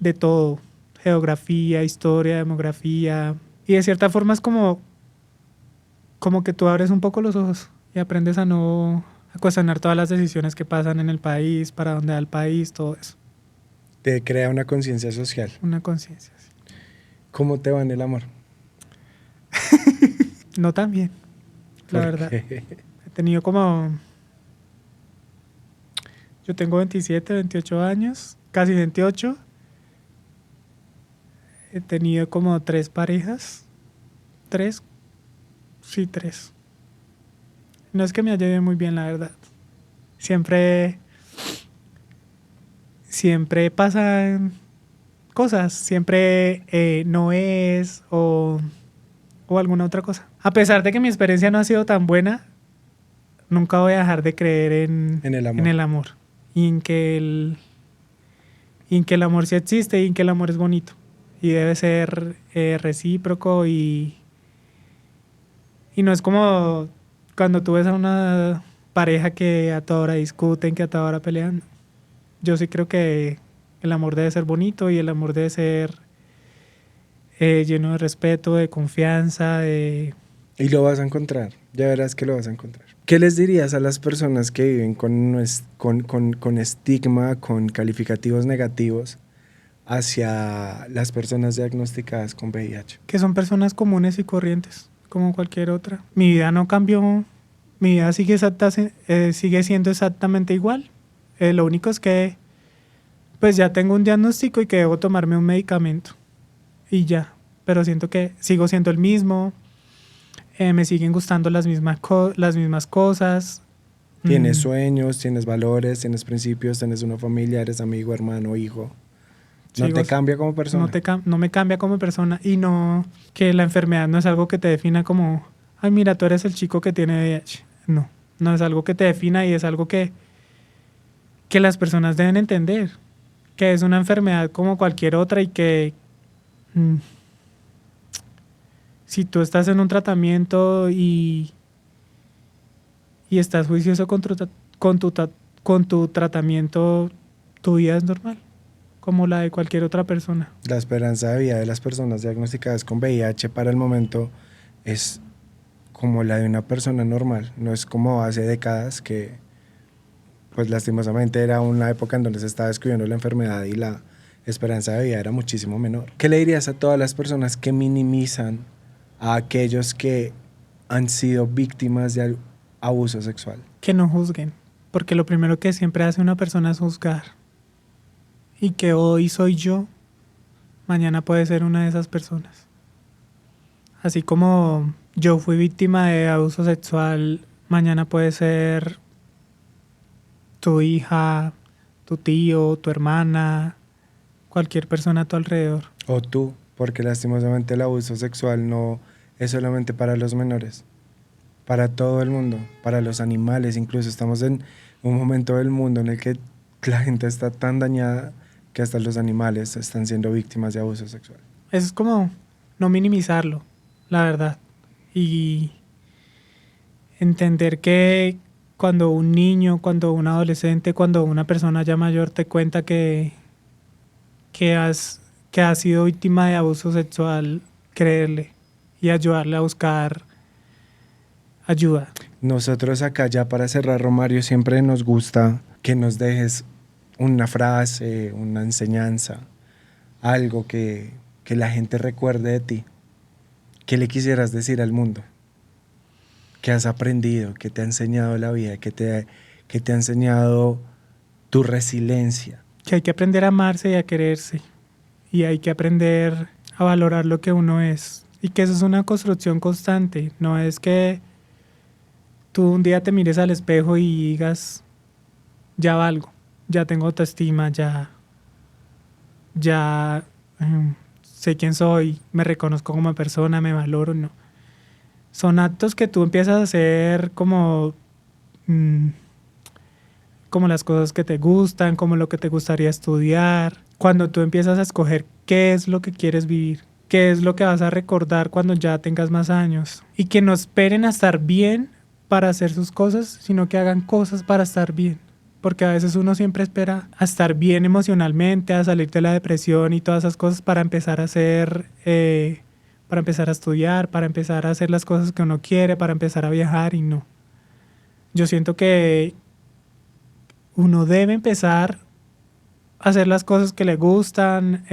B: de todo, geografía, historia, demografía, y de cierta forma es como que tú abres un poco los ojos y aprendes a cuestionar todas las decisiones que pasan en el país, para dónde va el país, todo eso.
A: Te crea una conciencia social.
B: Una conciencia. Sí.
A: ¿Cómo te va en el amor?
B: No tan bien, la verdad. He tenido yo tengo 27, 28 años, casi 28. He tenido como 3 parejas. 3. Sí, 3. No es que me haya ido muy bien, la verdad. Siempre pasan cosas. Siempre no es o alguna otra cosa. A pesar de que mi experiencia no ha sido tan buena, nunca voy a dejar de creer en el amor. Y en que el amor sí existe y en que el amor es bonito. Y debe ser recíproco y no es como cuando tú ves a una pareja que a toda hora discuten, que a toda hora pelean. Yo sí creo que el amor debe ser bonito y el amor debe ser lleno de respeto, de confianza,
A: Y lo vas a encontrar, ya verás que lo vas a encontrar. ¿Qué les dirías a las personas que viven con estigma, con calificativos negativos hacia las personas diagnosticadas con VIH?
B: Que son personas comunes y corrientes, como cualquier otra. Mi vida no cambió, mi vida sigue siendo exactamente igual. Lo único es que pues ya tengo un diagnóstico y que debo tomarme un medicamento. Y ya, pero siento que sigo siendo el mismo. Me siguen gustando las mismas cosas.
A: Tienes sueños, tienes valores, tienes principios, tienes una familia, eres amigo, hermano, hijo. No te cambia como persona.
B: No me cambia como persona. Y no, que la enfermedad no es algo que te defina como, ay, mira, tú eres el chico que tiene VIH. No es algo que te defina y es algo que las personas deben entender. que es una enfermedad como cualquier otra y que mm, si tú estás en un tratamiento y estás juicioso con con tu tratamiento, tu vida es normal, como la de cualquier otra persona.
A: La esperanza de vida de las personas diagnosticadas con VIH para el momento es como la de una persona normal, no es como hace décadas que pues lastimosamente era una época en donde se estaba descubriendo la enfermedad y la esperanza de vida era muchísimo menor. ¿Qué le dirías a todas las personas que minimizan a aquellos que han sido víctimas de abuso sexual?
B: Que no juzguen, porque lo primero que siempre hace una persona es juzgar. Y que hoy soy yo, mañana puede ser una de esas personas. Así como yo fui víctima de abuso sexual, mañana puede ser tu hija, tu tío, tu hermana, cualquier persona a tu alrededor.
A: O tú, porque lastimosamente el abuso sexual no es solamente para los menores, para todo el mundo, para los animales. Incluso estamos en un momento del mundo en el que la gente está tan dañada que hasta los animales están siendo víctimas de abuso sexual.
B: Eso es como no minimizarlo, la verdad. Y entender que cuando un niño, cuando un adolescente, cuando una persona ya mayor te cuenta que que has sido víctima de abuso sexual, creerle y ayudarle a buscar ayuda.
A: Nosotros acá ya para cerrar, Romario, siempre nos gusta que nos dejes una frase, una enseñanza, algo que la gente recuerde de ti. ¿Qué le quisieras decir al mundo? ¿Qué has aprendido? ¿Qué te ha enseñado la vida? ¿Qué te ha enseñado tu resiliencia?
B: Que hay que aprender a amarse y a quererse. Y hay que aprender a valorar lo que uno es. Y que eso es una construcción constante. No es que tú un día te mires al espejo y digas, ya valgo, ya tengo autoestima, ya sé quién soy, me reconozco como persona, me valoro, no. Son actos que tú empiezas a hacer mm, como las cosas que te gustan, como lo que te gustaría estudiar. Cuando tú empiezas a escoger qué es lo que quieres vivir, qué es lo que vas a recordar cuando ya tengas más años. Y que no esperen a estar bien para hacer sus cosas, sino que hagan cosas para estar bien. Porque a veces uno siempre espera a estar bien emocionalmente, a salir de la depresión y todas esas cosas para empezar a hacer, para empezar a estudiar, para empezar a hacer las cosas que uno quiere, para empezar a viajar y no. Yo siento que uno debe empezar a hacer las cosas que le gustan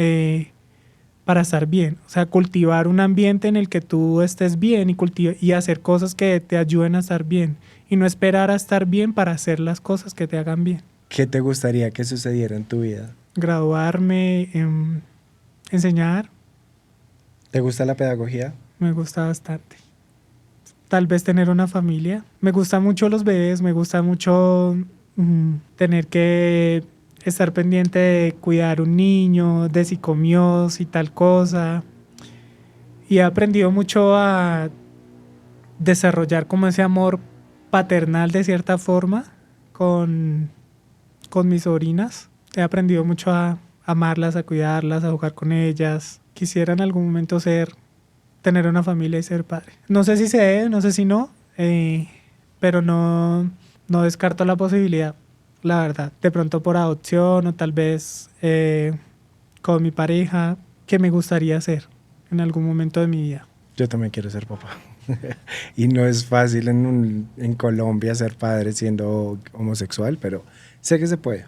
B: para estar bien. O sea, cultivar un ambiente en el que tú estés bien y hacer cosas que te ayuden a estar bien. Y no esperar a estar bien para hacer las cosas que te hagan bien.
A: ¿Qué te gustaría que sucediera en tu vida?
B: Graduarme, enseñar,
A: ¿Te gusta la pedagogía?
B: me gusta bastante. Tal vez tener una familia. Me gustan mucho los bebés, me gusta mucho tener que estar pendiente de cuidar un niño, de si comió, si tal cosa. Y he aprendido mucho a desarrollar como ese amor paternal de cierta forma con, con mis sobrinas. He aprendido mucho a amarlas, a cuidarlas, a jugar con ellas. Quisiera en algún momento tener una familia y ser padre. No sé si se debe, no sé si no, pero no descarto la posibilidad, la verdad. De pronto por adopción o tal vez con mi pareja, que me gustaría hacer en algún momento de mi vida.
A: Yo también quiero ser papá. Y no es fácil en Colombia ser padre siendo homosexual, pero sé que se puede.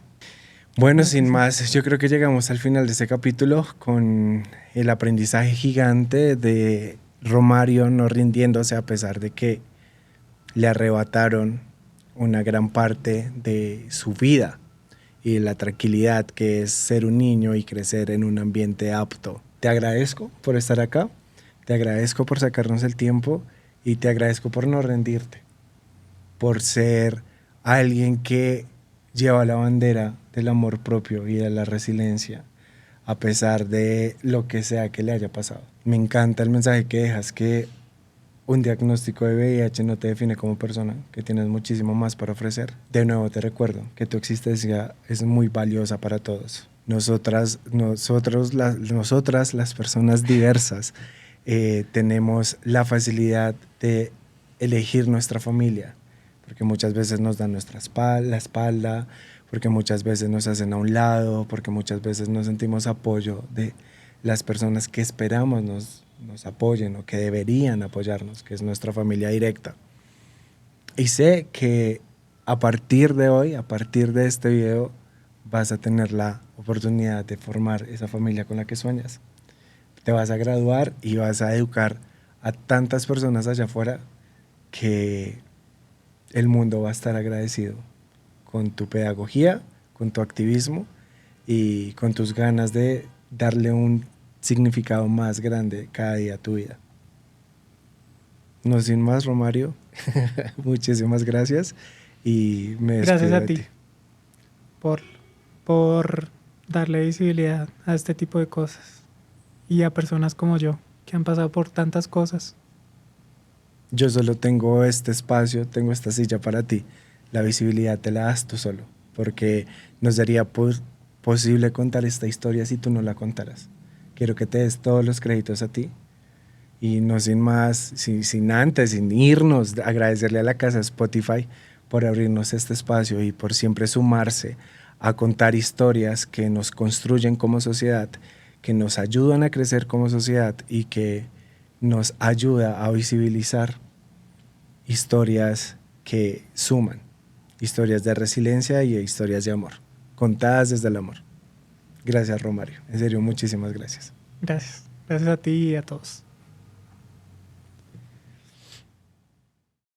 A: Bueno, sin más, yo creo que llegamos al final de este capítulo con el aprendizaje gigante de Romario no rindiéndose a pesar de que le arrebataron una gran parte de su vida y la tranquilidad que es ser un niño y crecer en un ambiente apto. Te agradezco por estar acá, te agradezco por sacarnos el tiempo y te agradezco por no rendirte, por ser alguien que lleva la bandera del amor propio y de la resiliencia a pesar de lo que sea que le haya pasado. Me encanta el mensaje que dejas, que un diagnóstico de VIH no te define como persona, que tienes muchísimo más para ofrecer. De nuevo te recuerdo que tu existencia es muy valiosa para todos. nosotras, las personas diversas, tenemos la facilidad de elegir nuestra familia, porque muchas veces nos dan la espalda, porque muchas veces nos hacen a un lado, porque muchas veces no sentimos apoyo de las personas que esperamos nos apoyen o que deberían apoyarnos, que es nuestra familia directa. Y sé que a partir de hoy, a partir de este video, vas a tener la oportunidad de formar esa familia con la que sueñas. Te vas a graduar y vas a educar a tantas personas allá afuera que el mundo va a estar agradecido con tu pedagogía, con tu activismo y con tus ganas de darle un significado más grande cada día a tu vida. No sin más, Romario, muchísimas gracias y me despido
B: Gracias a
A: de
B: ti
A: ti.
B: por darle visibilidad a este tipo de cosas y a personas como yo que han pasado por tantas cosas.
A: Yo solo tengo este espacio, tengo esta silla para ti. La visibilidad te la das tú solo, porque no sería posible contar esta historia si tú no la contaras. Quiero que te des todos los créditos a ti. Y no sin más, sin antes, sin irnos, agradecerle a la casa Spotify por abrirnos este espacio y por siempre sumarse a contar historias que nos construyen como sociedad, que nos ayudan a crecer como sociedad y que nos ayuda a visibilizar historias que suman, historias de resiliencia y historias de amor, contadas desde el amor. Gracias, Romario. En serio, muchísimas gracias.
B: Gracias. Gracias a ti y a todos.